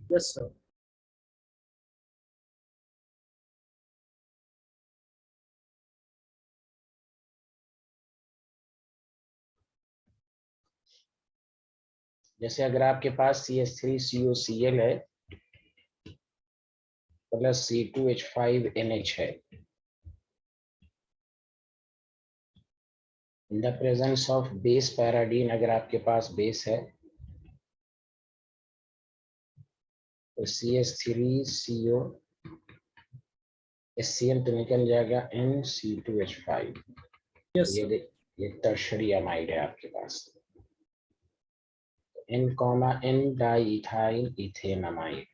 Yes, sir. जैसे अगर आपके पास CH3COCl है प्लस C2H5NH है, in the presence of base pyridine, अगर आपके पास बेस है तो CH3CO HCl तो निकल जाएगा NC2H5। Yes, sir. ये टर्शरी अमाइड है आपके पास, N, डाइइथाइल इथेन अमाइड।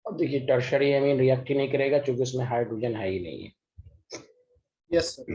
अब देखिए टर्शरी अमीन रिएक्ट ही नहीं करेगा क्योंकि उसमें हाइड्रोजन है ही नहीं है। Yes, sir.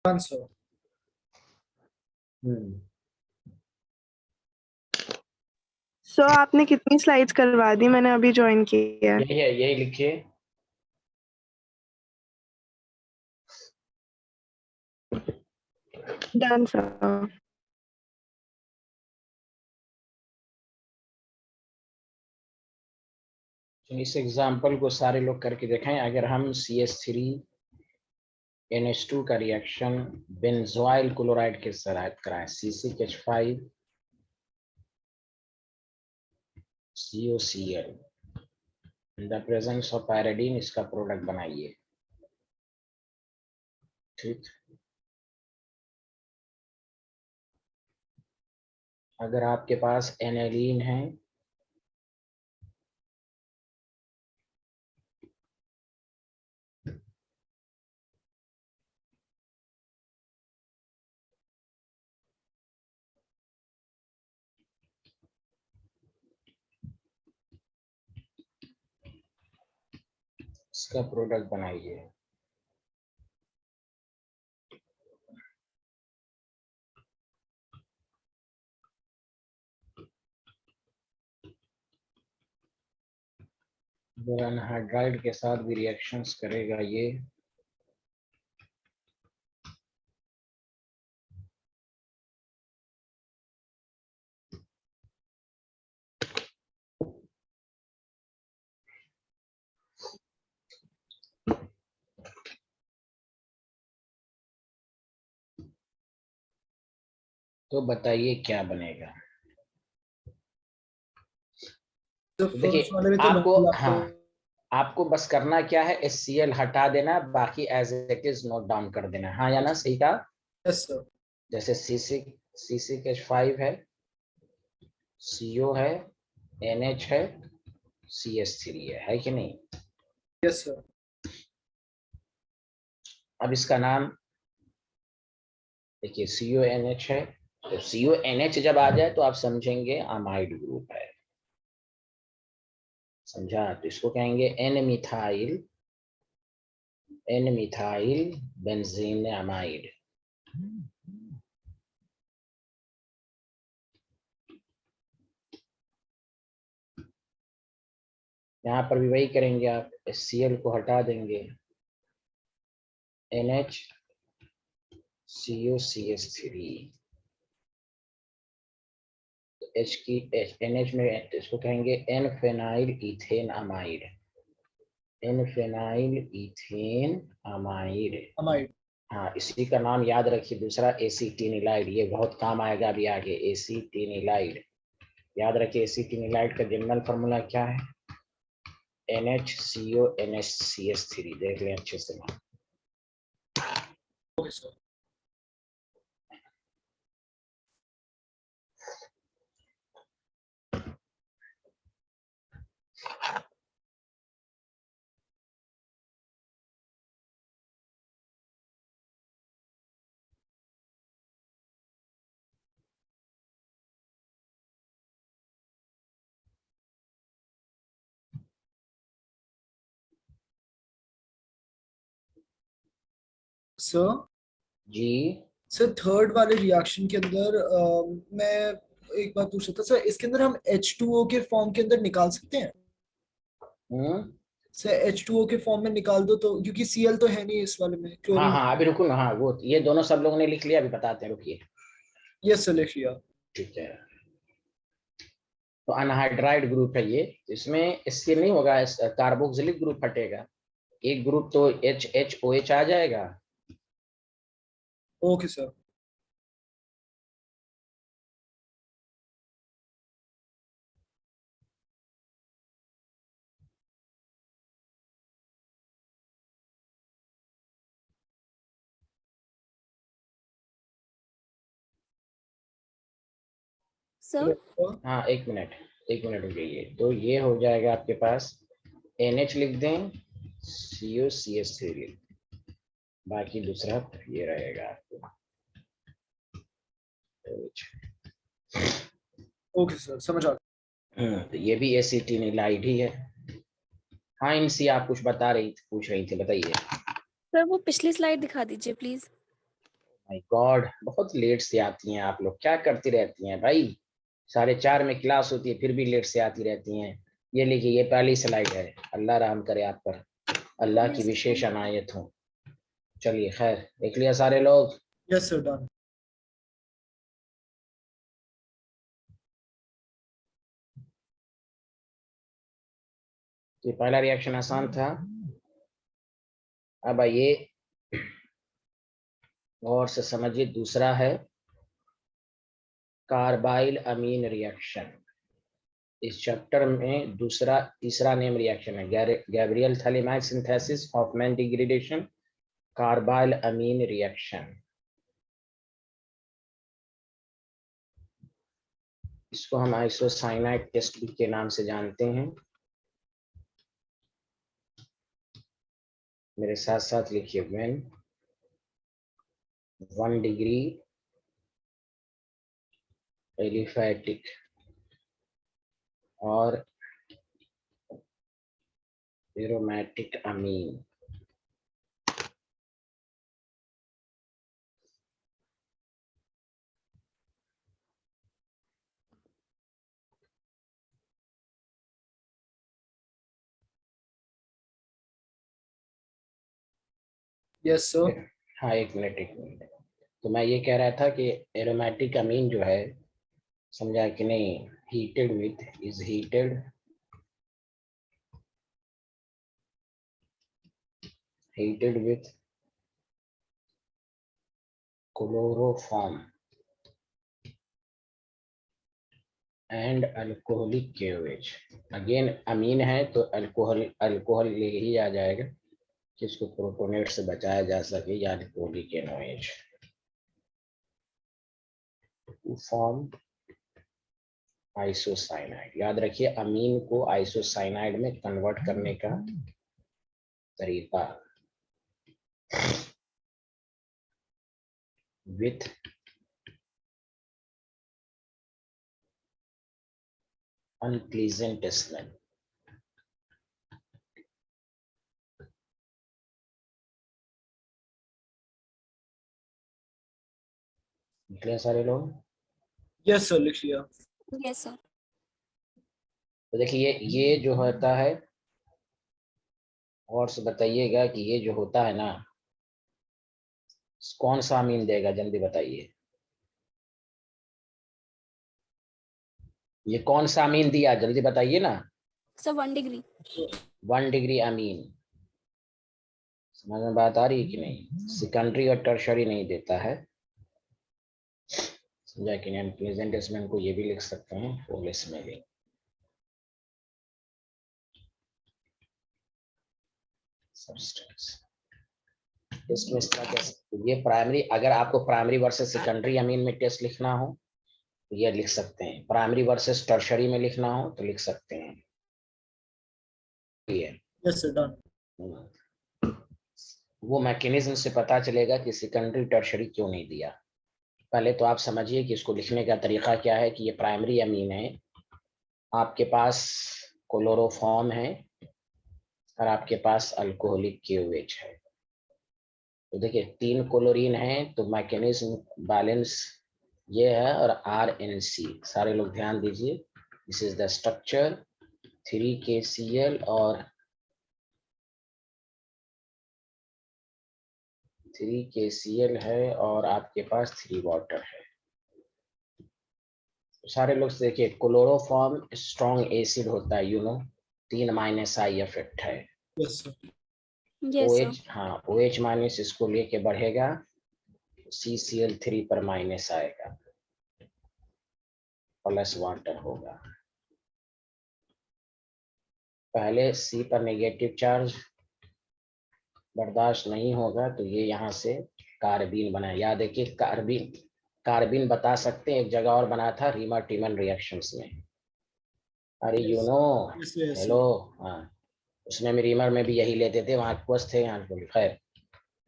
Answer. सो आपने कितनी स्लाइड्स करवा दी? मैंने अभी ज्वाइन किया है। यही है, यही लिखिए। Done sir. इस एग्जाम्पल को सारे लोग करके देखें। अगर हम CH3NH2 का रिएक्शन बेंजोइल क्लोराइड के साथ कराएं, C6H5COCl in the presence of pyridine, इसका प्रोडक्ट बनाइए। ठीक, अगर आपके पास एनेलीन है इसका प्रोडक्ट बनाइए। अगर अनहाइड्राइड के साथ भी रिएक्शंस करेगा ये, तो बताइए क्या बनेगा। तो तो देखिए first वाले में तो आपको, normal हाँ, आपको बस करना क्या है, HCl हटा देना, बाकी as it is note down कर देना। हाँ या ना, सही कहा। Yes, sir. जैसे C6H5 है, CO है, NH है, CH3 है कि नहीं। Yes, sir. अब इसका नाम देखिए, CONH है, तो CONH जब आ जाए तो आप समझेंगे अमाइड ग्रुप है, समझा। तो इसको कहेंगे एन मिथाइल बेंजीन अमाइड। यहाँ पर भी वही करेंगे आप, HCl को हटा देंगे, NH COCH3, H की NH में इसको कहेंगे N phenyl ethane amide, N phenyl ethane amide. Amide. हाँ, इसी का नाम याद रखिए दूसरा, एसीटिनिलाइड। ये बहुत काम आएगा अभी आगे, एसीटिनिलाइड। याद रखिए एसीटिनिलाइड का जनरल फॉर्मूला क्या है, NHCONHCH3। देख लें अच्छे से। Okay, sir. सर जी सर थर्ड वाले रिएक्शन के अंदर मैं एक बात पूछ रहा था सर, इसके अंदर हम H2O के फॉर्म के अंदर निकाल सकते हैं सर? H2O के फॉर्म में निकाल दो तो, क्योंकि Cl तो है नहीं इस वाले में, हाँ क्लोरीन। हाँ अभी रुको ना, हाँ वो ये दोनों सब लोगों ने लिख लिया, अभी बताते हैं, रुकिए। यस सर, लिख लिया। ठीक है, तो अनहाइड्राइड ग्रुप है ये, इसमें इससे नहीं होगा, कार्बोक्सिलिक ग्रुप हटेगा, एक ग्रुप तो HHOH आ जाएगा। Okay sir. सर हाँ एक मिनट रुकिए, तो ये हो जाएगा आपके पास NH लिख दें, COCH3 लिख, बाकी दूसरा ये रहेगा आपको। ओके सर, समझ आ गया। तो ये भी एसिटिनिलाइड ही है। हाँ इनसी आप कुछ बता रही थी, पूछ रही थी, बताइए। सर वो पिछली स्लाइड दिखा दीजिए प्लीज। माय गॉड, बहुत लेट से आती हैं आप लोग, क्या करती रहती हैं भाई, 4:30 में क्लास होती है फिर भी लेट से आती रहती हैं। ये लिखिए, ये पहली स्लाइड है, अल्लाह रहम करे आप पर, अल्लाह की विशेष अनायत हो। चलिए खैर, देख लिया सारे लोग। Yes sir, done. ये पहला रिएक्शन आसान था। अब आइए और से समझिए, दूसरा है कार्बाइल अमीन रिएक्शन। इस चैप्टर में तीसरा नेम रिएक्शन है, Gabriel phthalimide synthesis Hofmann degradation, carbyl amine reaction. इसको हम आइसोसाइनाइड टेस्ट के नाम से जानते हैं। मेरे साथ साथ लिखिए, व्हेन 1 डिग्री एलिफैटिक और एरोमेटिक अमीन यस सर। हाँ एक मिनट। तो मैं ये कह रहा था कि एरोमेटिक अमीन जो है, समझा कि नहीं, heated with is heated with chloroform and alcoholic KOH। Again amine है तो अल्कोहल ले ही आ जाएगा, जिसको प्रोटोनेट से बचाया जा सके, या alcoholic NOH to form isocyanide. याद रखिए, अमीन को आइसोसाइनाइड में कन्वर्ट करने का तरीका, विथ अनप्लीजेंट स्मेल। निकले सारे लोग? यस सर, लिख लिया। Yes sir. तो देखिए ये जो होता है, और से बताइएगा कि ये जो होता है ना, कौन सा अमीन देगा, जल्दी बताइए। ये कौन सा अमीन दिया, जल्दी बताइए ना। Sir 1 degree. 1 degree amine. समझ में बात आ रही है कि नहीं? सेकेंडरी और टर्शरी नहीं देता है, समझा कि नहीं? प्लेजेंट स्मेल को ये भी लिख सकते हैं, फुल स्मेलिंग सब्सटेंस। टेस्ट में इस तरह कह सकते हैं, ये प्राइमरी, अगर आपको प्राइमरी वर्सेस सेकेंडरी अमीन में टेस्ट लिखना हो तो ये लिख सकते हैं, प्राइमरी वर्सेस टर्शरी में लिखना हो तो लिख सकते हैं। ये यस सर, डन। वो मैकेनिज्म से पता चलेगा कि सेकेंडरी टर्शरी क्यों नहीं दिया। पहले तो आप समझिए कि इसको लिखने का तरीका क्या है, कि ये प्राइमरी अमीन है, आपके पास क्लोरोफॉर्म है और आपके पास अल्कोहलिक KOH है। तो देखिए 3 क्लोरीन है तो मैकेनिज्म बैलेंस ये है, और RNC सारे लोग ध्यान दीजिए, this is the structure 3KCl और 3KCl है और आपके पास 3 वाटर है। तो सारे लोग देखिए क्लोरोफॉर्म स्ट्रॉन्ग एसिड होता है, 3 I इफेक्ट है। Yes sir. Yes sir. OH, हाँ OH माइनस इसको लेके बढ़ेगा, CCl3 पर माइनस आएगा, प्लस वाटर होगा। पहले C पर नेगेटिव चार्ज बर्दाश्त नहीं होगा तो ये यहाँ से कार्बीन बना। याद है कि कार्बीन कार्बीन बता सकते हैं, एक जगह और बना था रीमा टीमन रिएक्शंस में। अरे यस यस हेलो, हाँ उसमें भी रीमर में भी यही लेते थे, वहां क्वेश्चन थे यहाँ पर। खैर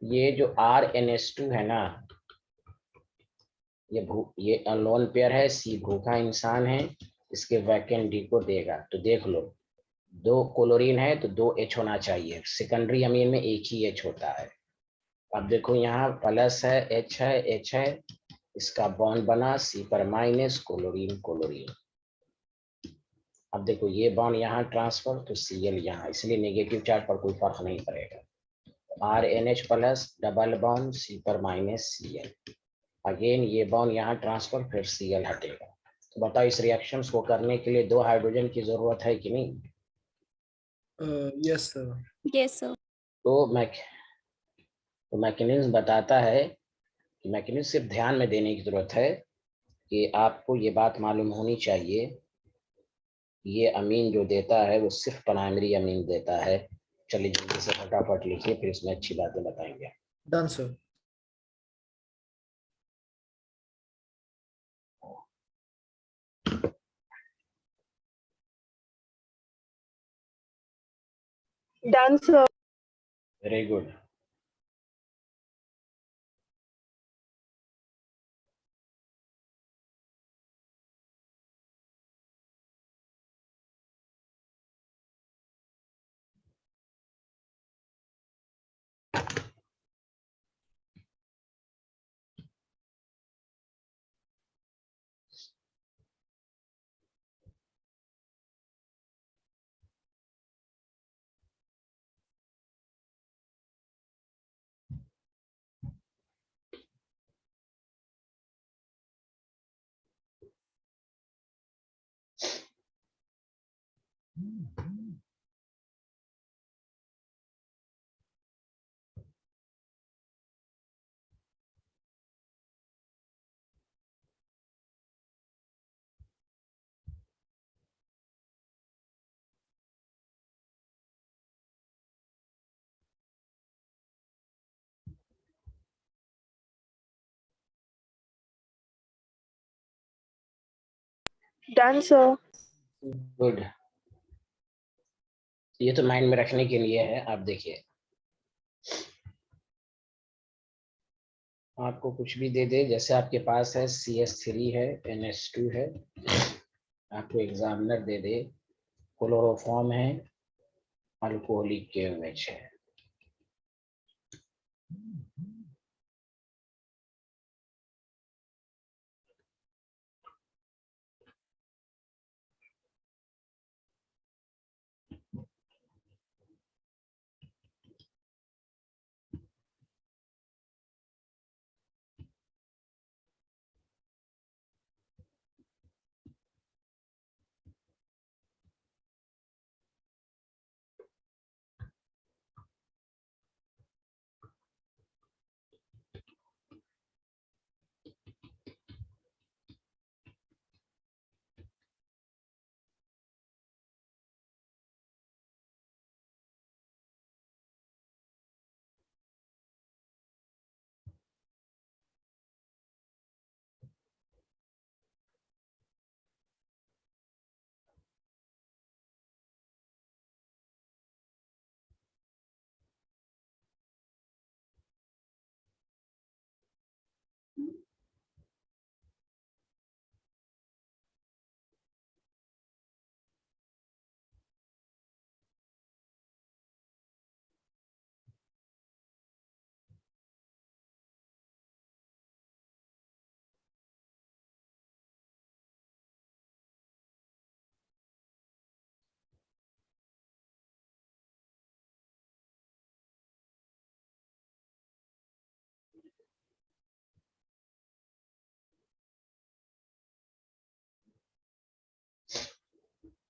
ये जो RNS2 है ना, ये अनलोन पेयर है, C भूखा इंसान है, इसके वैकेंट D को देगा। तो देख लो 2 क्लोरीन है तो 2 H होना चाहिए, सेकेंडरी अमीन में एक ही H होता है। अब देखो यहाँ प्लस है, H है, इसका बॉन्ड बना C पर माइनस, क्लोरीन क्लोरीन। अब देखो ये बॉन्ड यहाँ ट्रांसफर तो Cl यहाँ, इसलिए नेगेटिव चार्ज पर कोई फर्क नहीं पड़ेगा। RNH plus double bond C पर माइनस Cl, अगेन ये बॉन्ड यहाँ ट्रांसफर, फिर Cl हटेगा। तो बताओ इस रिएक्शन को करने के लिए 2 हाइड्रोजन की जरूरत है कि नहीं? Yes sir. Yes sir. तो मैकेनिज्म बताता है कि मैकेनिज्म सिर्फ ध्यान में देने की जरूरत है कि आपको ये बात मालूम होनी चाहिए, ये अमीन जो देता है वो सिर्फ प्राइमरी अमीन देता है। चलिए जल्दी से फटाफट लिखिए, फिर इसमें अच्छी बातें बताएंगे। Done sir. Done sir. Very good. Done sir. Good, ये तो माइंड में रखने के लिए है। आप देखिए आपको कुछ भी दे दे, जैसे आपके पास है CH3 है, NH2 है, आपको एग्जामिनर दे दे क्लोरोफॉर्म है, अल्कोहलिक KOH है,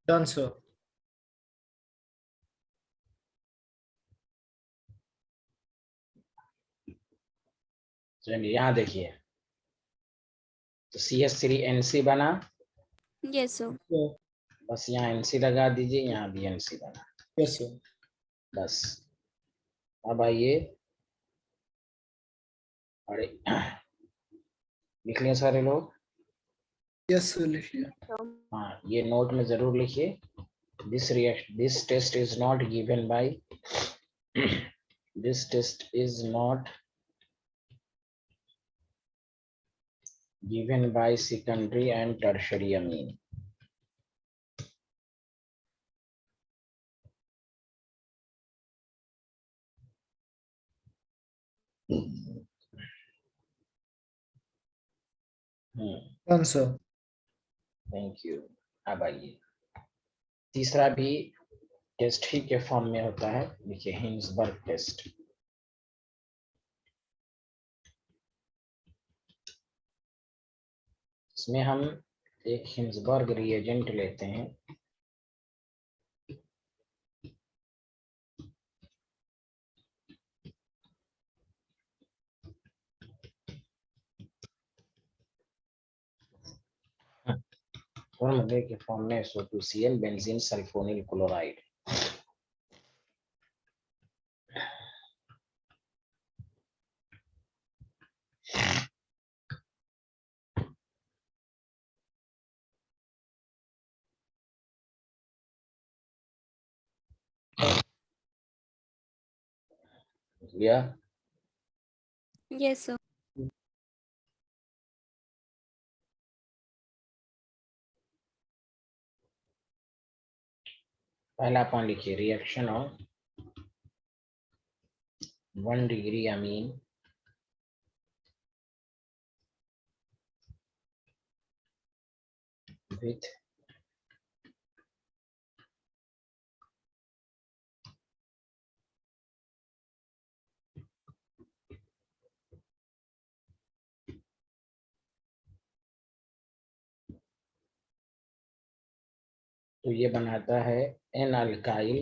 डन सर। चलिए यहाँ देखिए, तो CH3NC बना, Yes, sir. बस यहाँ NC लगा दीजिए, यहाँ भी NC बना, यस सर। बस। अब आइए, अरे लिख लिया सारे लोग? यस सर, लिख लिया। हाँ, ये नोट में जरूर लिखिए, this test is not given by this test is not given by secondary and tertiary amine. Done sir. Thank you. अब आइए, तीसरा भी टेस्ट ही के फॉर्म में होता है, देखिए हिंसबर्ग टेस्ट। इसमें हम एक हिंसबर्ग रिएजेंट लेते हैं, फॉर्मूले के फॉर्म में SO2Cl बेंजीन सल्फोनिल क्लोराइड। लिया? Yes, sir. पहला पॉइंट लिखिए, reaction of 1 degree amine with तो ये बनाता है एन अल्काइल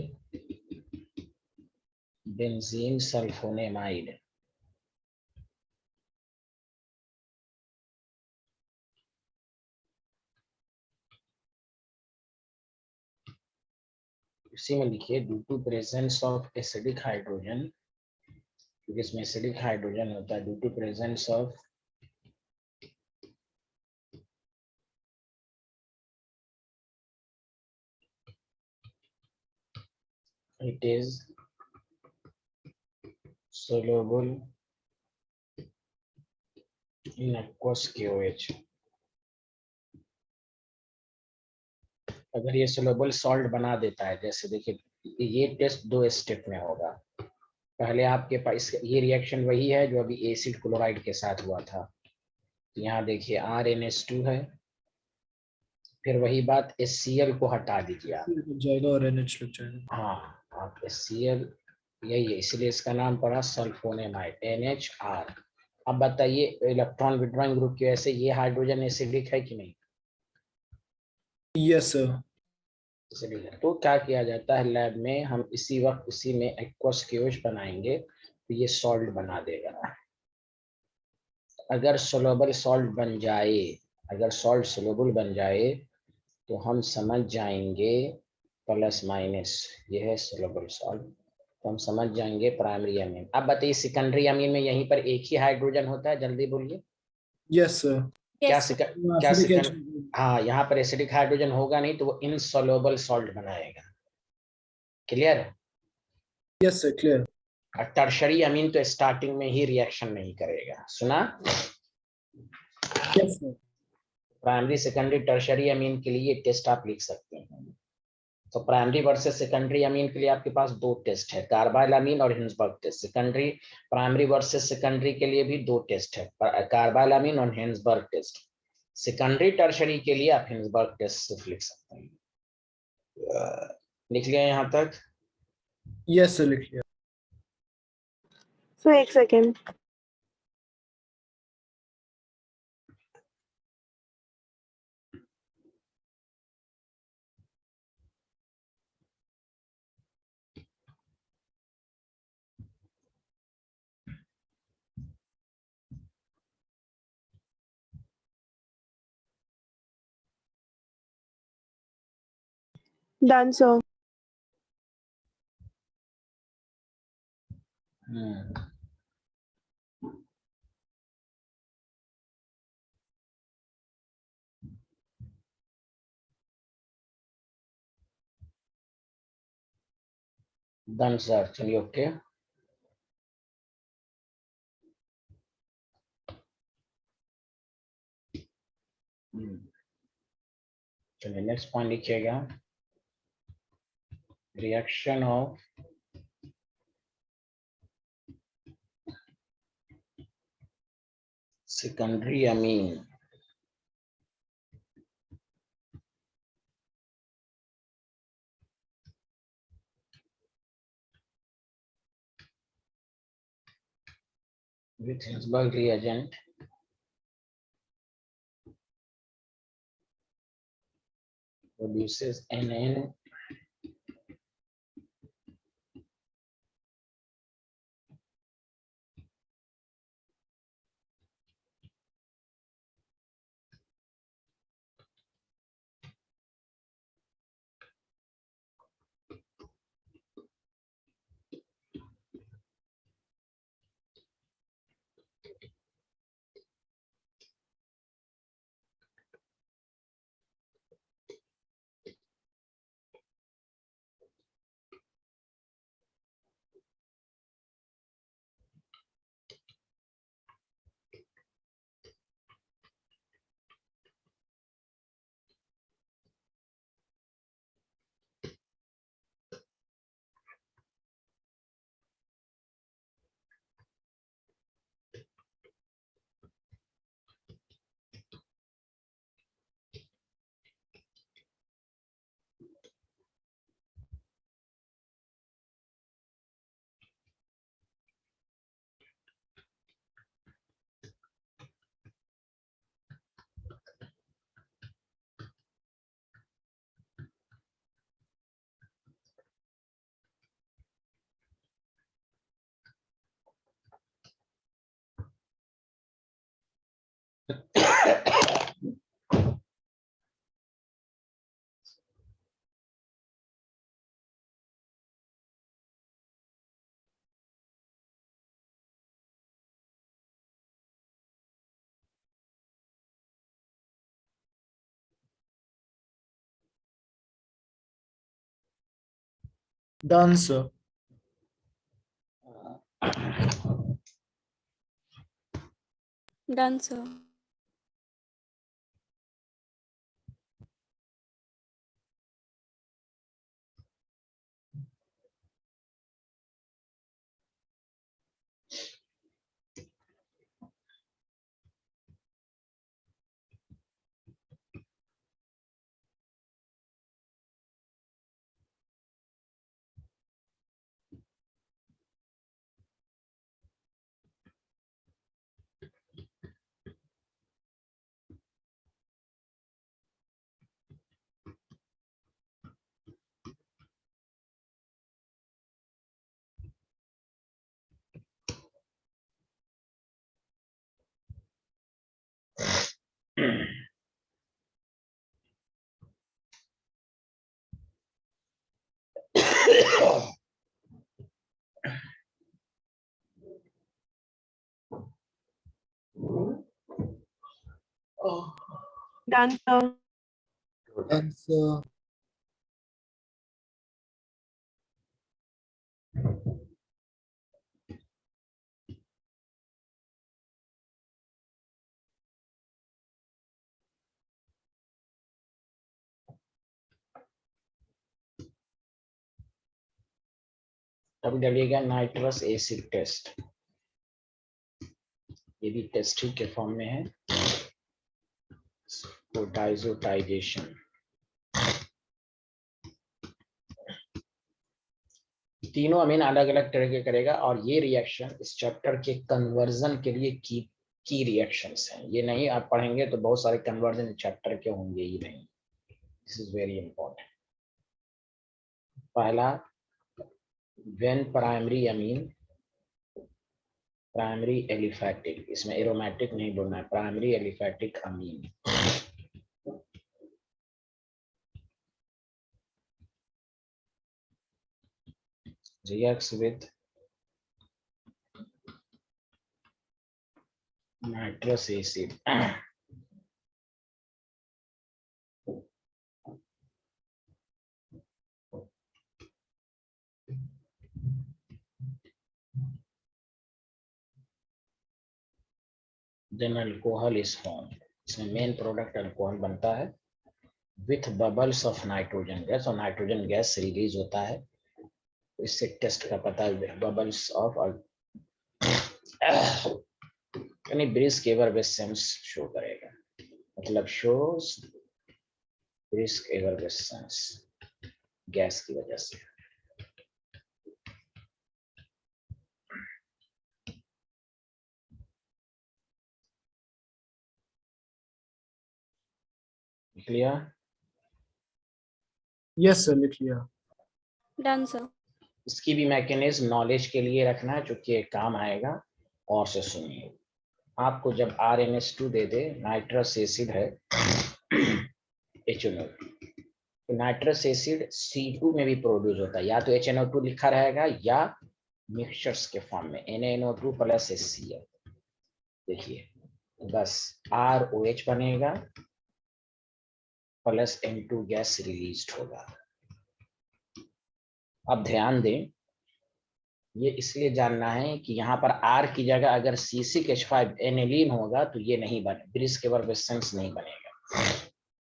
बेंजीन सल्फोनेमाइड। इसी में लिखिए, due to presence of acidic hydrogen, क्योंकि इसमें एसिडिक हाइड्रोजन होता है, due to presence of it is soluble in aqueous KOH। अगर ये सोलुबल सॉल्ट बना देता है, जैसे देखिए ये टेस्ट 2 स्टेप में होगा। पहले आपके पास ये रिएक्शन वही है जो अभी एसिड क्लोराइड के साथ हुआ था, तो यहाँ देखिए RNH2 है, फिर वही बात HCl को हटा दीजिए आप, लग जाएगा और NH लग जाएगा। हाँ आप HCl यही है, इसलिए इसका नाम पड़ा सल्फोनेमाइड NHR। अब बताइए, इलेक्ट्रॉन विड्रॉइंग ग्रुप की वजह से ये हाइड्रोजन एसिडिक है कि नहीं? Yes sir. एसिडिक है। तो क्या किया जाता है लैब में, हम इसी वक्त उसी में एक्वस क्यूज बनाएंगे, तो ये सॉल्ट बना देगा। अगर सोलुबल सॉल्ट बन जाए, अगर सॉल्ट सोलुबल बन जाए तो हम समझ जाएंगे प्लस माइनस, ये है सोलुबल सॉल्ट, तो हम समझ जाएंगे प्राइमरी अमीन। अब बताइए सेकेंडरी अमीन में यहीं पर एक ही हाइड्रोजन होता है, जल्दी बोलिए। Yes sir. क्या Yes, sir. क्या हाँ, यहाँ पर एसिडिक हाइड्रोजन होगा नहीं, तो वो इनसोलुबल सॉल्ट बनाएगा। Clear? Yes sir, clear. Tertiary अमीन तो स्टार्टिंग में ही रिएक्शन नहीं करेगा, सुना? Yes sir. Primary secondary tertiary अमीन के लिए टेस्ट आप लिख सकते हैं। तो प्राइमरी वर्सेस सेकेंडरी अमीन के लिए आपके पास 2 टेस्ट है, कार्बाइल अमीन और Hinsberg test. Secondary primary versus secondary के लिए भी 2 टेस्ट है, कार्बाइल अमीन और हिंसबर्ग टेस्ट। सेकेंडरी टर्शरी के लिए आप हिंसबर्ग टेस्ट सिर्फ लिख सकते हैं। लिख लिया यहाँ तक? यस सर, लिख लिया। सो एक second. Done, sir. Done sir, चलिए ओके। चलिए नेक्स्ट पॉइंट लिखिएगा, reaction of secondary amine with Hinsberg reagent produces NN Done, sir. Done, sir. Done, sir. Done, sir. अब डालिएगा नाइट्रस एसिड टेस्ट, ये भी टेस्ट ही के फॉर्म में है, तो डाइजोटाइजेशन। तीनों अमीन अलग अलग तरह के करेगा और ये रिएक्शन इस चैप्टर के कन्वर्जन के लिए की रिएक्शंस हैं। ये नहीं आप पढ़ेंगे तो बहुत सारे कन्वर्जन चैप्टर के होंगे ही नहीं, दिस इज वेरी इंपॉर्टेंट। पहला, when primary amine, primary aliphatic, इसमें एरोमेटिक नहीं बोलना है, primary aliphatic amine reacts with nitrous acid. Then alcohol is formed. इसमें मेन प्रोडक्ट अल्कोहल बनता है with bubbles of nitrogen gas, और नाइट्रोजन गैस रिलीज होता है। इससे टेस्ट का पता है बबल्स ऑफ यानी ब्रिस्क एफरवेसेंस शो करेगा, मतलब शोज ब्रिस्क एफरवेसेंस गैस की वजह से। क्लियर? यस सर, लिख लिया। Done, sir. इसकी भी मैकेनिज्म नॉलेज के लिए रखना है, चूंकि काम आएगा। और से सुनिए, आपको जब RNH2 दे दे, नाइट्रस एसिड है HNO2, तो नाइट्रस एसिड C2 में भी प्रोड्यूस होता है, या तो HNO2 लिखा रहेगा या मिक्सचर्स के फॉर्म में NaNO2 प्लस HCl। देखिए बस ROH बनेगा प्लस N2 गैस रिलीज होगा। अब ध्यान दें, ये इसलिए जानना है कि यहाँ पर R की जगह अगर C6H5 एनिलीन होगा तो ये नहीं बने, ब्रिस्क एफरवेसेंस नहीं बनेगा।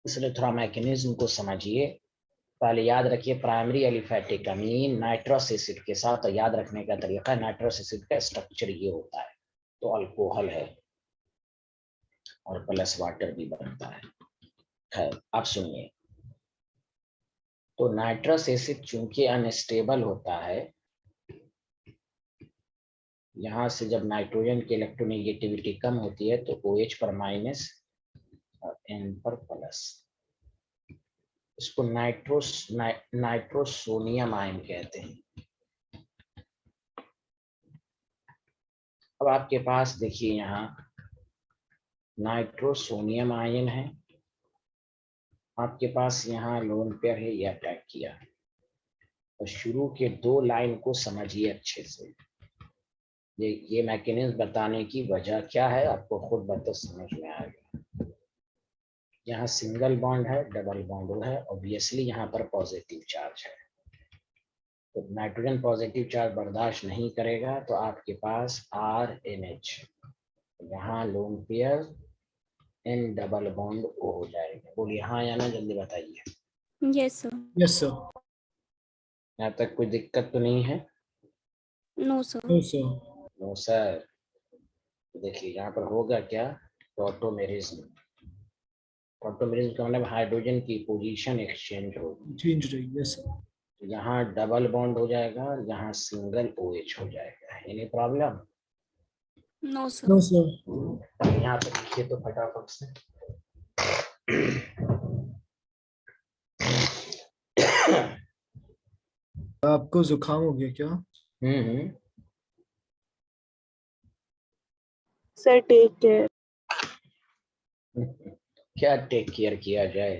इसलिए थोड़ा मैकेनिज्म को समझिए। पहले याद रखिए प्राइमरी एलिफैटिक अमीन नाइट्रस एसिड के साथ, तो याद रखने का तरीका, नाइट्रस एसिड का स्ट्रक्चर ये होता है, तो अल्कोहल है और प्लस वाटर भी बनता है। खैर आप सुनिए, तो नाइट्रस एसिड चूंकि अनस्टेबल होता है, यहाँ से जब नाइट्रोजन की इलेक्ट्रोनेगेटिविटी कम होती है तो OH पर माइनस और N पर प्लस, इसको नाइट्रोसोनियम आयन कहते हैं। अब आपके पास देखिए यहाँ नाइट्रोसोनियम आयन है, आपके पास यहाँ लोन पेयर है, ये अटैक किया। तो शुरू के 2 लाइन को समझिए अच्छे से। ये मैकेनिज्म बताने की वजह क्या है आपको खुद बता समझ में आएगा। यहाँ सिंगल बॉन्ड है, डबल बॉन्ड है, ऑब्वियसली यहाँ पर पॉजिटिव चार्ज है, तो नाइट्रोजन पॉजिटिव चार्ज बर्दाश्त नहीं करेगा, तो आपके पास RNH, यहाँ lone pair N double bond O हो जाएगा। बोलिए हाँ या ना, जल्दी बताइए। Yes, sir. Yes sir. यहाँ तक कोई दिक्कत तो नहीं है? No, sir. No sir. No sir. देखिए यहाँ पर होगा क्या, टॉटोमेरिज्म। टॉटोमेरिज्म का मतलब हाइड्रोजन की पोजीशन एक्सचेंज होगी, चेंज रही। Yes sir. यहाँ डबल बॉन्ड हो जाएगा और यहाँ सिंगल OH हो जाएगा। Any problem? No, sir. No sir. यहाँ पे लिखिए तो फटाफट से। आपको जुकाम हो गया क्या? Sir take care. क्या टेक केयर किया जाए,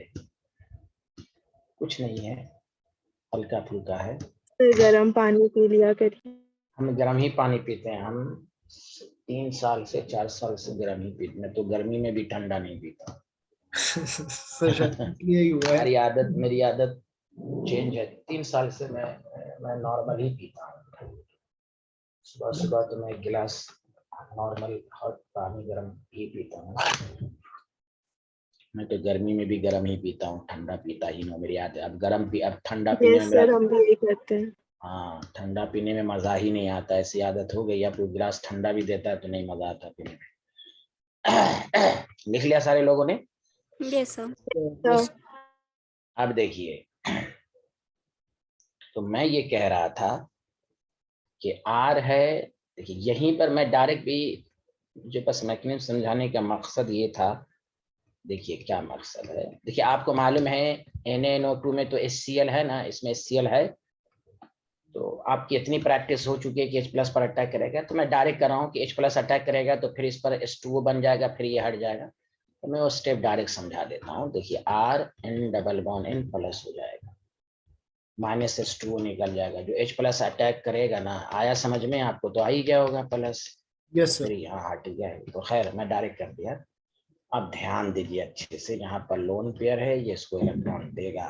कुछ नहीं है, हल्का फुल्का है। सर गर्म पानी पी लिया करिए। हम गर्म ही पानी पीते हैं, हम 3 साल से 4 साल से गर्म ही पीते, मैं तो गर्मी में भी ठंडा नहीं पीता। सर शायद इसलिए ही हुआ है। मेरी आदत चेंज है। 3 साल से मैं नॉर्मल ही पीता हूँ। सुबह सुबह तो मैं 1 गिलास नॉर्मल हॉट पानी गर्म ही पीता हूँ। मैं तो गर्मी में भी गर्म ही पीता हूँ, ठंडा पीता ही नहीं। मेरी आदत अब ठंडा पीने में सर हम भी यही करते हैं। हाँ, ठंडा पीने में मजा ही नहीं आता, ऐसी आदत हो गई। अब 1 गिलास ठंडा भी देता है तो नहीं मजा आता पीने में। लिख लिया सारे लोगों ने? Yes, sir. यस। अब देखिए, तो मैं ये कह रहा था कि R है, देखिए यहीं पर मैं डायरेक्ट भी, मुझे बस मैकेनिज्म समझाने का मकसद ये था। देखिए क्या मकसद है, देखिए आपको मालूम है NaNO2 में तो HCl है ना, इसमें HCl है, तो आपकी इतनी प्रैक्टिस हो चुकी है कि H+ पर अटैक करेगा, तो मैं डायरेक्ट कर रहा हूँ कि H+ अटैक करेगा तो फिर इस पर H2O बन जाएगा, फिर ये हट जाएगा। तो मैं वो स्टेप डायरेक्ट समझा देता हूँ। देखिए R N double bond N plus हो जाएगा, -H2O निकल जाएगा, जो H प्लस अटैक करेगा ना, आया समझ में आपको? तो आ ही गया होगा प्लस। Yes sir. फिर यहाँ हट गया है, तो खैर मैं डायरेक्ट कर दिया। अब ध्यान दीजिए अच्छे से, यहाँ पर लोन पेयर है, ये इसको इलेक्ट्रॉन देगा,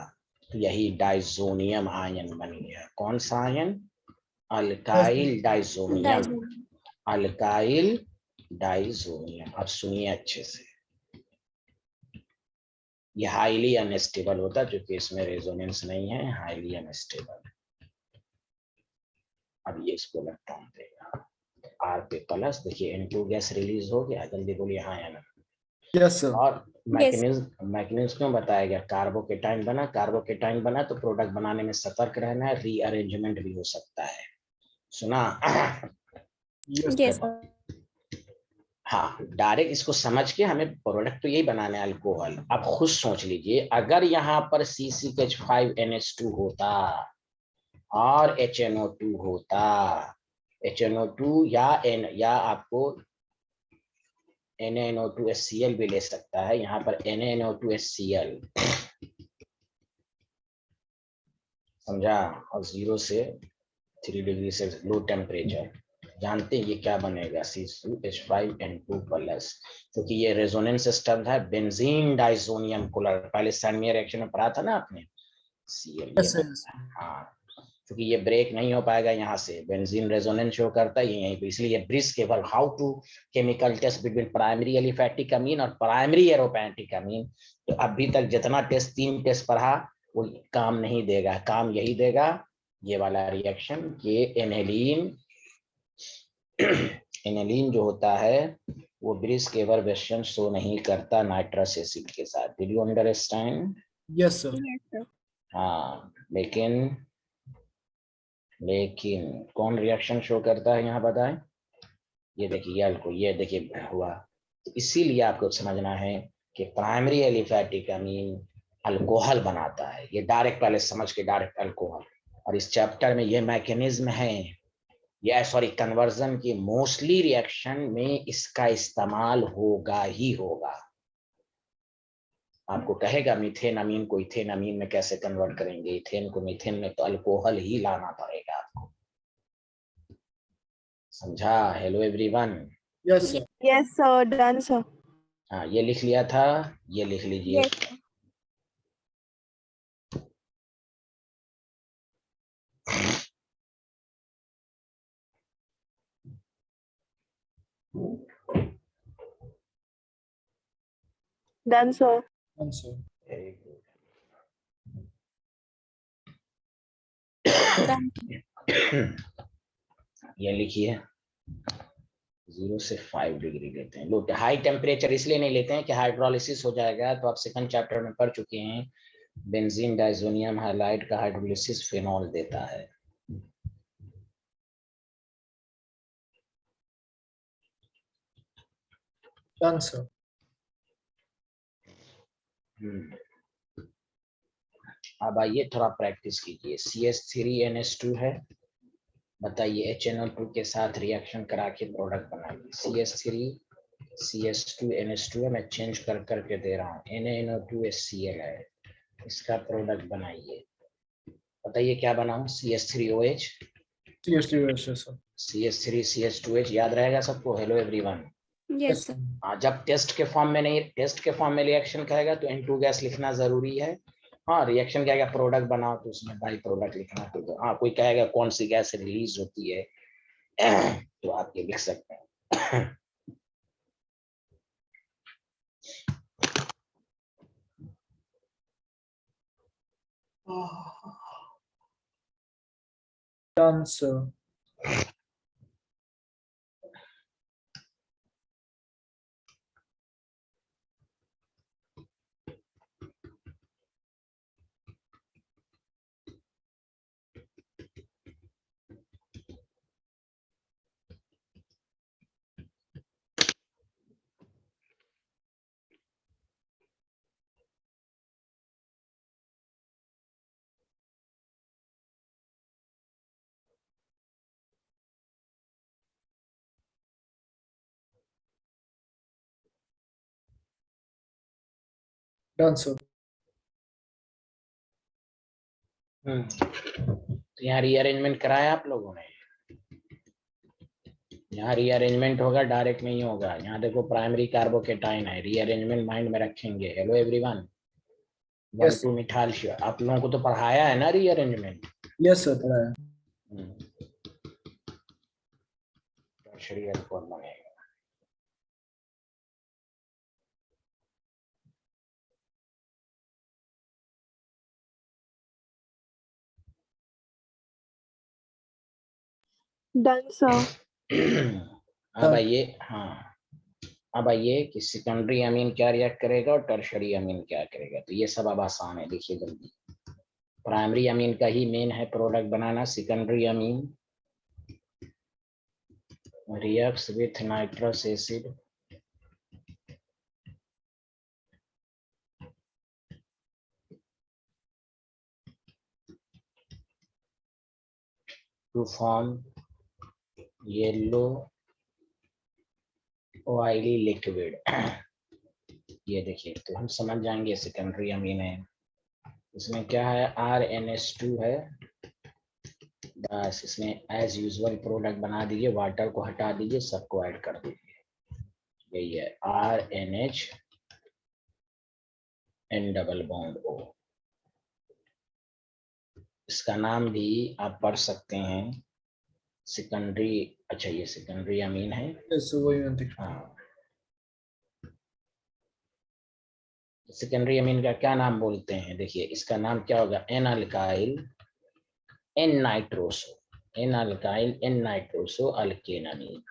तो यही डाइजोनियम आयन बन गया। कौन सा ion? Alkyl diazonium. Diazonium. Alkyl diazonium. अब सुनिए अच्छे से, ये हाईली अनस्टेबल होता है क्योंकि इसमें रेजोनेंस नहीं है, हाईली अनस्टेबल। अब ये इसको इलेक्ट्रॉन देगा, आर पे प्लस। देखिए N2 गैस रिलीज हो गया, जल्दी बोलिए हाँ या ना। Yes sir. और यस। मैकेनिज्म क्यों बताया गया? कार्बोकेटाइन बना, कार्बोकेटाइन बना तो प्रोडक्ट बनाने में सतर्क रहना है, रीअरेंजमेंट भी हो सकता है। सुना? Yes yes sir. सर। हाँ, डायरेक्ट इसको समझ के हमें प्रोडक्ट तो यही बनाना है, अल्कोहल। आप खुद सोच लीजिए, अगर यहाँ पर CH5NH2 होता और HNO2 होता, HNO2 या आपको NaNO2HCl भी ले सकता है, यहाँ पर NaNO2HCl, समझा? और 0 से 3 डिग्री से लो टेम्परेचर, जानते हैं ये क्या बनेगा? C2H5N2 प्लस, क्योंकि ये रेजोनेंस सिस्टम है बेंजीन डाइजोनियम कुलर, पहले सैनमियर रिएक्शन में पढ़ा था ना आपने, Cl ये यस बनता सर। है। हाँ, क्योंकि ये ब्रेक नहीं हो पाएगा यहाँ से, बेंजीन रेजोनेंस शो करता है यहीं पे, इसलिए ब्रिस्क केवल how to chemical test between primary aliphatic amine और प्राइमरी एरोमैटिक अमीन। तो अभी तक जितना टेस्ट, 3 टेस्ट पढ़ा, वो काम नहीं देगा, काम यही देगा, ये वाला रिएक्शन, ये एनेलीन। एनेलीन जो होता है वो ब्रिस्क एवर्बेशन शो नहीं करता नाइट्रस एसिड के साथ। Did you understand? Yes sir. Yes sir. हाँ, लेकिन लेकिन कौन रिएक्शन शो करता है यहाँ बताएं? ये देखिए अल्को, ये देखिए हुआ। तो इसीलिए आपको समझना है कि प्राइमरी एलिफैटिक अमीन अल्कोहल बनाता है, ये डायरेक्ट पहले समझ के, डायरेक्ट अल्कोहल। और इस चैप्टर में ये मैकेनिज्म है, ये सॉरी कन्वर्जन की मोस्टली रिएक्शन में इसका इस्तेमाल होगा ही होगा। आपको कहेगा मीथेन अमीन को इथेन अमीन में कैसे कन्वर्ट करेंगे, इथेन को मीथेन में, तो अल्कोहल ही लाना पड़ेगा आपको, समझा? Hello everyone. Yes sir. Yes sir, done sir. हाँ, ये लिख लिया था, ये लिख लीजिए। Yes sir. Done sir. Yes sir. Done. ये लिखिए, 0 से 5 डिग्री लेते हैं। लो, हाई टेम्परेचर इसलिए नहीं लेते हैं कि हाइड्रोलिसिस हो जाएगा, तो आप सेकंड चैप्टर में पढ़ चुके हैं, बेंजीन डाइजोनियम हाइलाइड का हाइड्रोलिसिस फिनॉल देता है। Done sir. अब आइए थोड़ा प्रैक्टिस कीजिए। CH3NH2 है, बताइए HNO2 के साथ रिएक्शन करा के प्रोडक्ट बनाइए। CH3 CH2NH2 है, मैं चेंज कर करके दे रहा हूँ। NaNO2HCl है, इसका प्रोडक्ट बनाइए। बताइए क्या बनाऊं? CH3OH, seriously yes sir. CH3CH2H, याद रहेगा सबको? Hello everyone. Yes yes sir. हाँ, जब टेस्ट के फॉर्म में नहीं, टेस्ट के फॉर्म में रिएक्शन कहेगा तो N2 गैस लिखना जरूरी है। हाँ, रिएक्शन कहेगा प्रोडक्ट बनाओ तो उसमें बाई प्रोडक्ट लिखना। तो हाँ, कोई कहेगा कौन सी गैस रिलीज होती है तो आप ये लिख सकते हैं। Done sir. Done sir. तो यहाँ रीअरेंजमेंट कराया आप लोगों ने? यहाँ रीअरेंजमेंट होगा, डायरेक्ट नहीं होगा। यहाँ देखो प्राइमरी कार्बोकेटाइन है, रीअरेंजमेंट माइंड में रखेंगे। Hello everyone, 1 2 methyl sugar. आप लोगों को तो पढ़ाया है ना रीअरेंजमेंट? यस सर, पढ़ाया। शरीर कौन बनेगा? Done sir. अब आइए, हाँ अब आइए कि सेकेंडरी अमीन क्या रिएक्ट करेगा और टर्शरी अमीन क्या करेगा। तो ये सब अब आसान है, देखिए जल्दी। प्राइमरी अमीन का ही मेन है प्रोडक्ट बनाना। Secondary amine reacts with nitrous acid to form yellow oily liquid. ये देखिए, तो हम समझ जाएंगे सेकेंडरी अमीन है। इसमें क्या है, RNH2 है। बस इसमें एज यूजुअल प्रोडक्ट बना दीजिए, वाटर को हटा दीजिए, सबको ऐड कर दीजिए। यही है RNH N double bond O। इसका नाम भी आप पढ़ सकते हैं सेकेंडरी। अच्छा, ये सेकेंडरी अमीन है। यस सर, वही मैं देख रहा हूँ। हाँ, सेकेंडरी अमीन का क्या नाम बोलते हैं? देखिए इसका नाम क्या होगा, N alkyl N nitroso, N alkyl N nitroso alkane amine.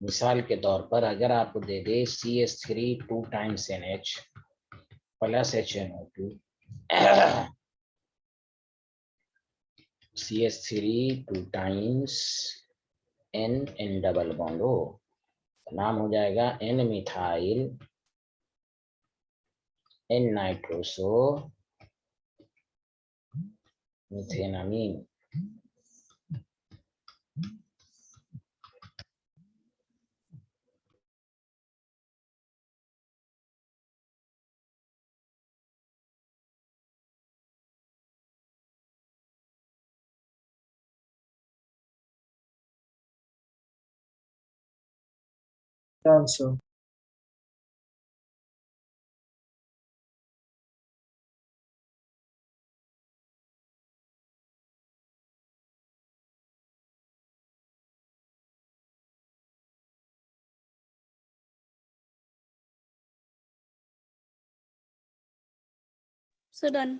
मिसाल के तौर पर अगर आपको दे दे CH3 2 times NH plus HNO2, CH3 2 times N double bond O, नाम हो जाएगा N methyl N nitroso methanamine. Done sir. So done.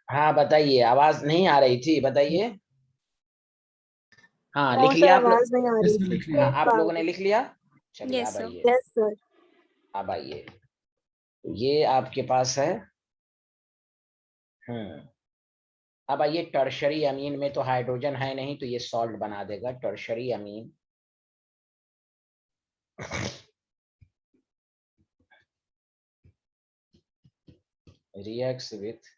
हाँ बताइए, आवाज नहीं आ रही थी, बताइए। हाँ नो लिख सर, लिया आप लोग? आवाज नहीं आ यस रही सर, थी। लिख हाँ लिया। आप लोगों ने लिख लिया? चलिए Yes, अब sir. आइए, यस सर। अब आइए। तो ये आपके पास है। अब आइए, टर्शरी अमीन में तो हाइड्रोजन है नहीं, तो ये सॉल्ट बना देगा। Tertiary Amin reacts with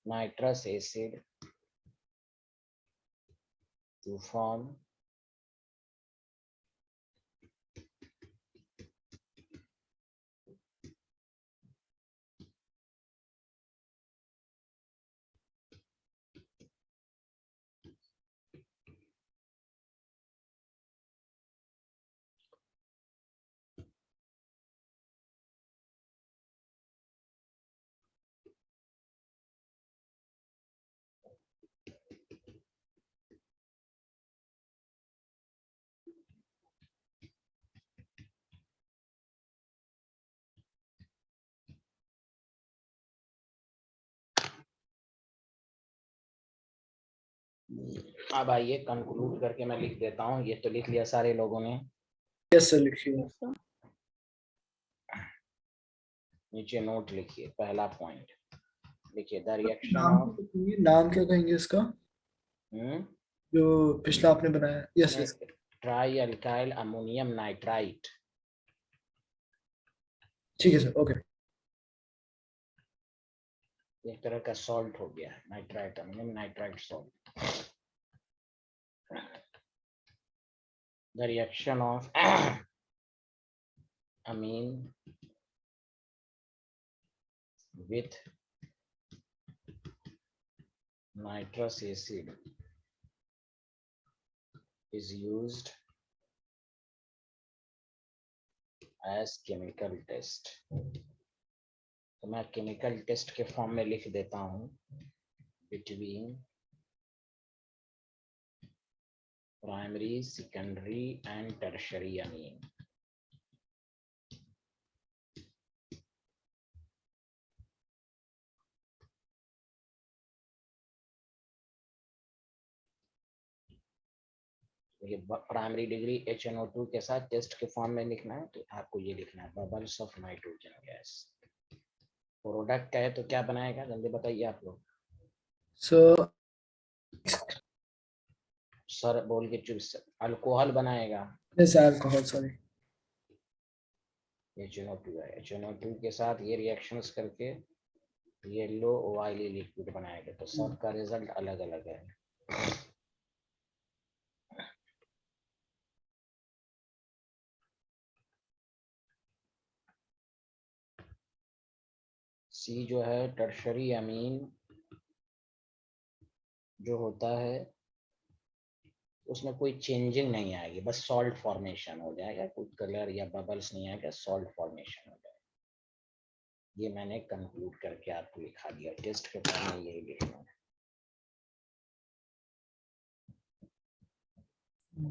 nitrous acid to form अब आइए कंक्लूड करके मैं लिख देता हूँ। ये तो लिख लिया सारे लोगों ने। यस सर, लिखिए। Yes, sir. नीचे नोट लिखिए। पहला पॉइंट लिखिए, द रिएक्शन नाम ऑफ क्या कहेंगे? नाम क्या कहेंगे इसका, जो पिछला आपने बनाया? Yes yes. Try alkyl ammonium nitrite. ठीक है सर, ओके। एक तरह का सॉल्ट हो गया, nitrite ammonium nitrite salt. The reaction of amine with nitrous acid is used as chemical test। तो मैं केमिकल टेस्ट के फॉर्म में लिख देता हूँ, between primary, secondary and tertiary अमीन। ये प्राइमरी डिग्री HNO2 के साथ टेस्ट के फॉर्म में लिखना है, तो आपको ये लिखना है, bubbles of nitrogen gas. Product का है तो क्या बनाएगा, जल्दी बताइए आप लोग। सर सर बोल के चुप, अल्कोहल बनाएगा। Yes, alcohol, sorry. HNO2 है, HNO2 के साथ ये रिएक्शंस करके येलो ऑयली लिक्विड बनाएगा। तो सबका रिजल्ट अलग अलग है। सी जो है टर्शरी अमीन जो होता है, उसमें कोई चेंजिंग नहीं आएगी, बस सॉल्ट फॉर्मेशन हो जाएगा, कोई कलर या बबल्स नहीं आएगा, सॉल्ट फॉर्मेशन हो जाएगा। ये मैंने कंक्लूड करके आपको लिखा दिया, टेस्ट के फॉर्म में यही लिखना है।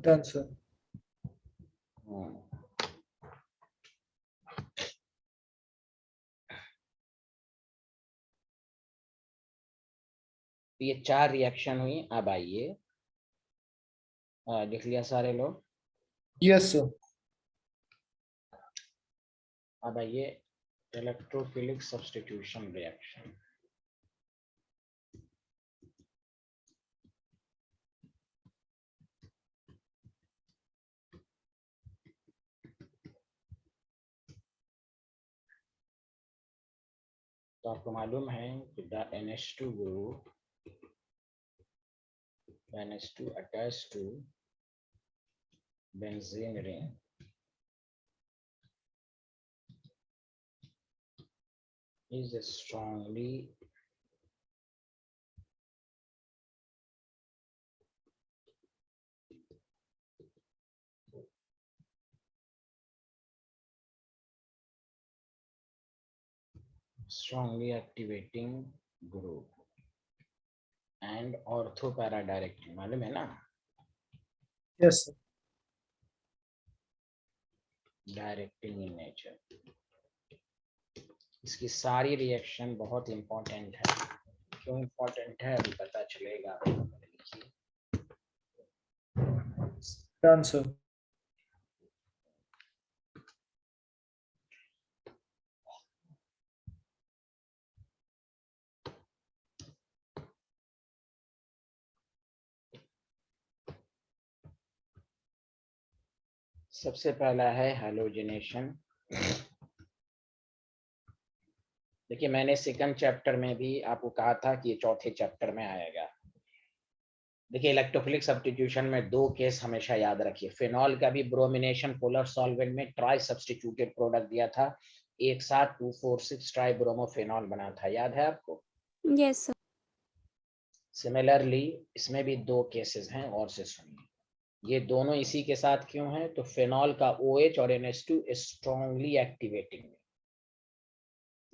Done sir. ये 4 रिएक्शन हुई। अब आइए, लिख लिया सारे लोग? Yes sir. अब आइए, इलेक्ट्रोफिलिक सब्स्टिट्यूशन रिएक्शन। तो आपको मालूम है कि the NH2 group, NH2 attached to benzene ring is strongly activating group and ortho para directing। मालूम है ना? Yes sir. Directing in nature. इसकी सारी रिएक्शन बहुत इंपॉर्टेंट है। क्यों इंपॉर्टेंट है अभी पता चलेगा। Done sir. सबसे पहला है हैलोजिनेशन। देखिए, मैंने सेकंड चैप्टर में भी आपको कहा था कि ये चौथे चैप्टर में आएगा। देखिए, इलेक्ट्रोफिलिक सब्स्टिट्यूशन में 2 केस हमेशा याद रखिए। फिनॉल का भी ब्रोमिनेशन पोलर सॉल्वेंट में ट्राई सब्स्टिट्यूटेड प्रोडक्ट दिया था, एक साथ 2,4,6 ट्राई ब्रोमोफिनॉल बना था, याद है आपको? Yes, sir. सिमिलरली इसमें भी 2 केसेस हैं, और से सुनिए। ये दोनों इसी के साथ क्यों हैं? तो फिनॉल का OH और NH2 स्ट्रांगली एक्टिवेटिंग।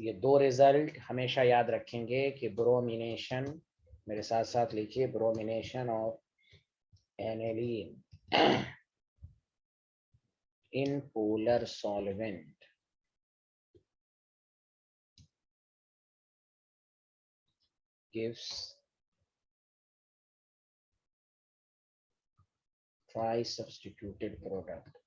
ये 2 रिजल्ट हमेशा याद रखेंगे कि ब्रोमिनेशन, मेरे साथ साथ लिखिए, bromination of aniline in polar solvent gives tri substituted product,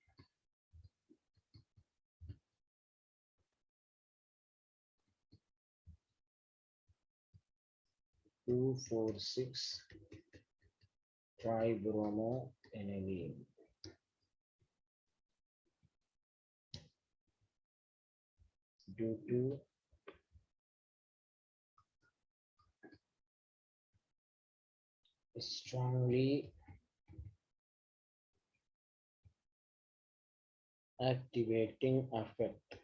two 4,6 tribromo aniline due to strongly activating effect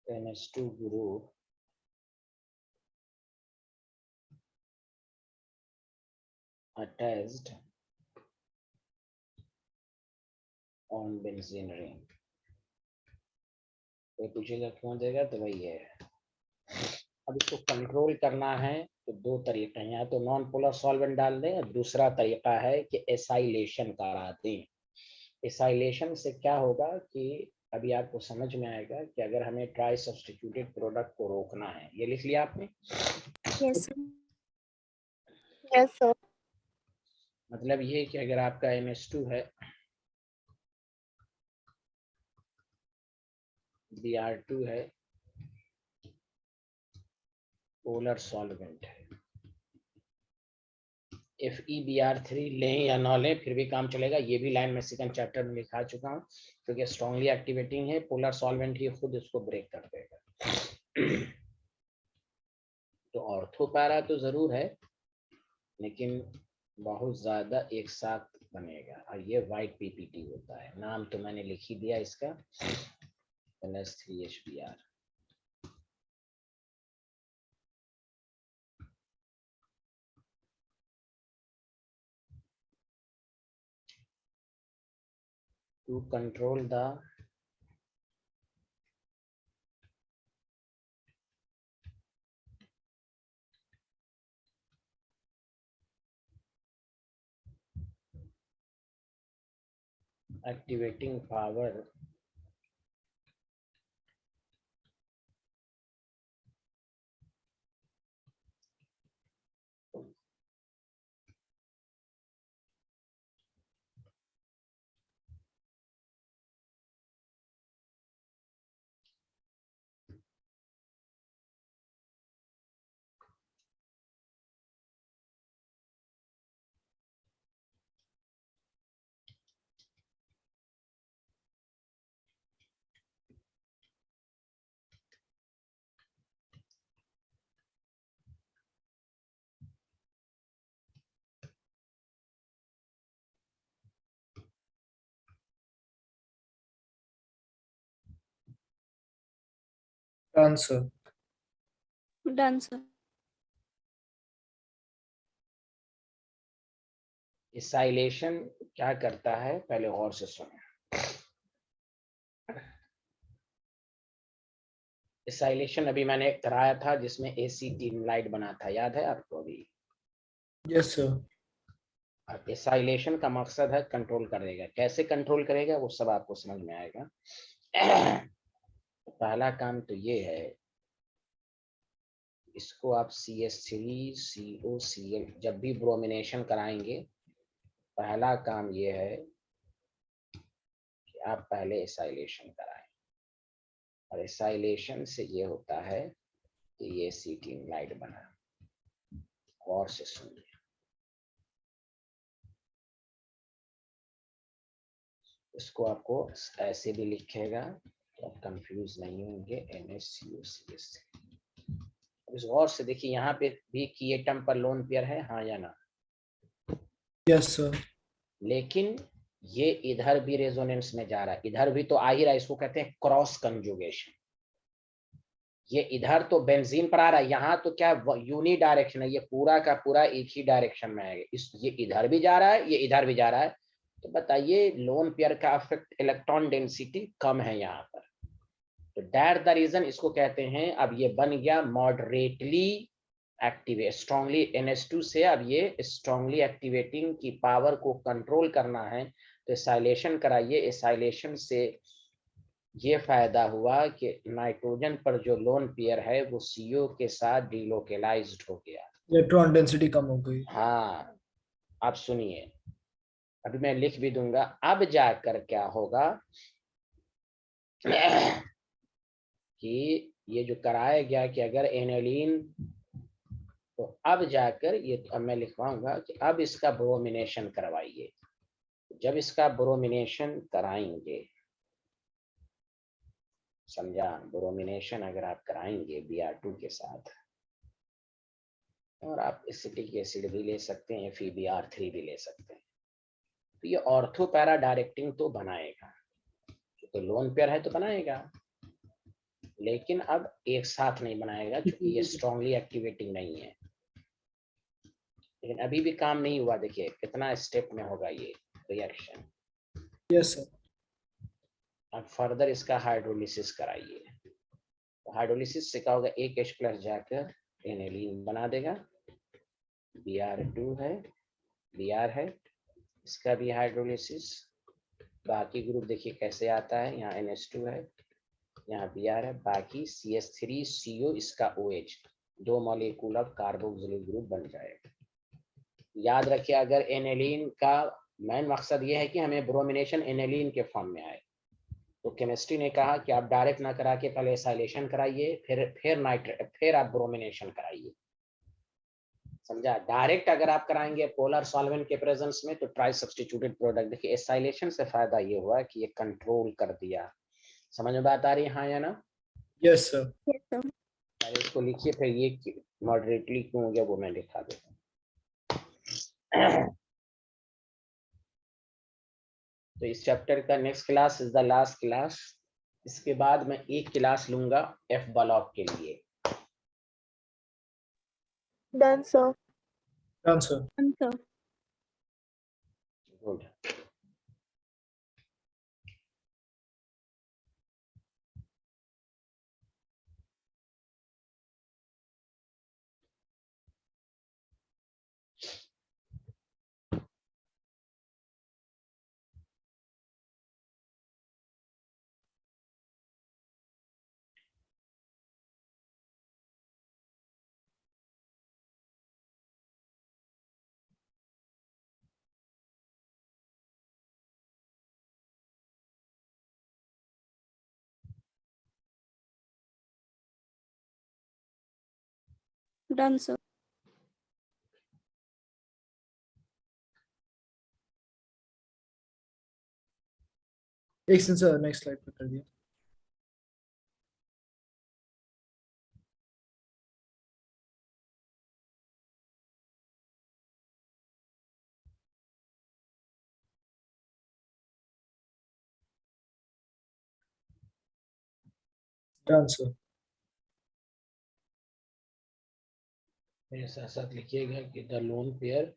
NH2 group attached on benzene ring। कोई पूछेगा क्यों देगा, तो वही है। अब इसको कंट्रोल करना है तो दो तरीके हैं, या तो नॉन पोलर सॉल्वेंट डाल दें, दूसरा तरीका है कि एसाइलेशन करा दें। एसाइलेशन से क्या होगा कि अभी आपको समझ में आएगा कि अगर हमें ट्राई सब्स्टिट्यूटेड प्रोडक्ट को रोकना है, ये लिख लिया आपने? Yes, sir. Yes sir. मतलब ये कि अगर आपका NH2 है, Br2 है, पोलर सॉल्वेंट है, FeBr3 लें या ना लें फिर भी काम चलेगा। ये भी लाइन में सेकंड चैप्टर में लिखा चुका हूँ, क्योंकि स्ट्रांगली एक्टिवेटिंग है, पोलर सॉल्वेंट ही खुद इसको ब्रेक कर देगा। तो ऑर्थोपैरा तो जरूर है, लेकिन बहुत ज्यादा एक साथ बनेगा, और ये वाइट PPT होता है। नाम तो मैंने लिख ही दिया इसका, NH3HBr। to control the activating power answer. Done, sir. Acylation क्या करता है, पहले गौर से सुने। एसाइलेशन अभी मैंने कराया था, जिसमें एसिटिलाइड बना था, याद है आपको? अभी यस सर। एसाइलेशन का मकसद है कंट्रोल करेगा। कैसे कंट्रोल करेगा वो सब आपको समझ में आएगा। पहला काम तो ये है, इसको आप CH3COCl जब भी ब्रोमिनेशन कराएंगे, पहला काम ये है कि आप पहले एसाइलेशन कराएं। और एसाइलेशन से ये होता है कि ये एसिटिलाइड बना। और से सुनिए, इसको आपको ऐसे भी लिखेगा तो आप कंफ्यूज नहीं होंगे, NHCOCS। इस गौर से देखिए, यहाँ पे भी की एटम पर लोन पेयर है, हाँ या ना? Yes sir. लेकिन ये इधर भी रेजोनेंस में जा रहा है, इधर भी तो आ ही रहा है। इसको कहते हैं क्रॉस कंजुगेशन। ये इधर तो बेंजीन पर आ रहा है, यहाँ तो क्या यूनी डायरेक्शन है, ये पूरा का पूरा एक ही डायरेक्शन में आएगा। ये इधर भी जा रहा है, ये इधर भी जा रहा है। तो बताइए, लोन पेयर का इफेक्ट इलेक्ट्रॉन डेंसिटी कम है यहाँ पर। तो दैट द रीजन इसको कहते हैं, अब ये बन गया मॉडरेटली एक्टिवेट, स्ट्रांगली NH2 से अब ये स्ट्रांगली एक्टिवेटिंग की पावर को कंट्रोल करना है, तो एसाइलेशन कराइए। एसाइलेशन से ये फायदा हुआ कि नाइट्रोजन पर जो लोन पेयर है वो CO के साथ डिलोकेलाइज्ड हो गया। इलेक्ट्रॉन डेंसिटी कम हो गई। हाँ, आप सुनिए, अभी मैं लिख भी दूंगा। अब जाकर क्या होगा कि ये जो कराया गया कि अगर एनेलिन, तो अब जाकर ये, अब मैं लिखवाऊंगा कि अब इसका ब्रोमिनेशन करवाइए। जब इसका ब्रोमिनेशन कराएंगे, समझा, ब्रोमिनेशन अगर आप कराएंगे Br2 के साथ, और आप एसिटिक एसिड भी ले सकते हैं, फिर Br3 भी ले सकते हैं, तो ये ऑर्थो पैरा डायरेक्टिंग तो बनाएगा, तो लोन पेयर है तो बनाएगा, लेकिन अब एक साथ नहीं बनाएगा क्योंकि ये स्ट्रांगली एक्टिवेटिंग नहीं है। लेकिन अभी भी काम नहीं हुआ, देखिए कितना स्टेप में होगा ये रिएक्शन। Yes sir. अब फर्दर इसका हाइड्रोलिसिस कराइए, तो हाइड्रोलिसिस से क्या होगा, एक H प्लस जाकर एनेलिन बना देगा, Br2 है, Br है, इसका भी हाइड्रोलिसिस। बाकी ग्रुप देखिए कैसे आता है, यहाँ NH2 है, यहाँ Br है, बाकी CH3CO, इसका OH, 2 molecule of carboxylic group बन जाएगा। याद रखिए, अगर एनेलिन का मेन मकसद ये है कि हमें ब्रोमिनेशन एनेलिन के फॉर्म में आए, तो केमिस्ट्री ने कहा कि आप डायरेक्ट ना करा के पहले एसाइलेशन कराइए, फिर आप ब्रोमिनेशन कराइए, समझा। डायरेक्ट अगर आप कराएंगे पोलर सॉल्वेंट के प्रेजेंस में, तो ट्राई सब्स्टिट्यूटेड प्रोडक्ट। देखिए एसाइलेशन से फायदा ये हुआ कि ये कंट्रोल कर दिया। समझ में बात आ रही है, हाँ या ना? Yes sir. Yes, sir. पहले इसको लिखिए, फिर ये मॉडरेटली क्यों हो गया वो मैं दिखा देता हूँ। तो इस चैप्टर का next class is the last class. इसके बाद मैं एक क्लास लूंगा F ब्लॉक के लिए। Done sir. Done sir. Done, sir. Good. Done, sir. एक सेकंड सर, नेक्स्ट स्लाइड पे कर दिया। Done sir. मेरे साथ साथ लिखिएगा कि द लोन पेयर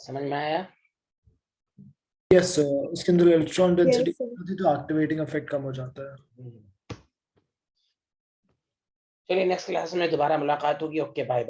समझ में आया? यस सर, इसके अंदर इलेक्ट्रॉन डेंसिटी Yes, sir. तो एक्टिवेटिंग इफेक्ट कम हो जाता है। चलिए नेक्स्ट क्लास में दोबारा मुलाकात होगी। Okay bye.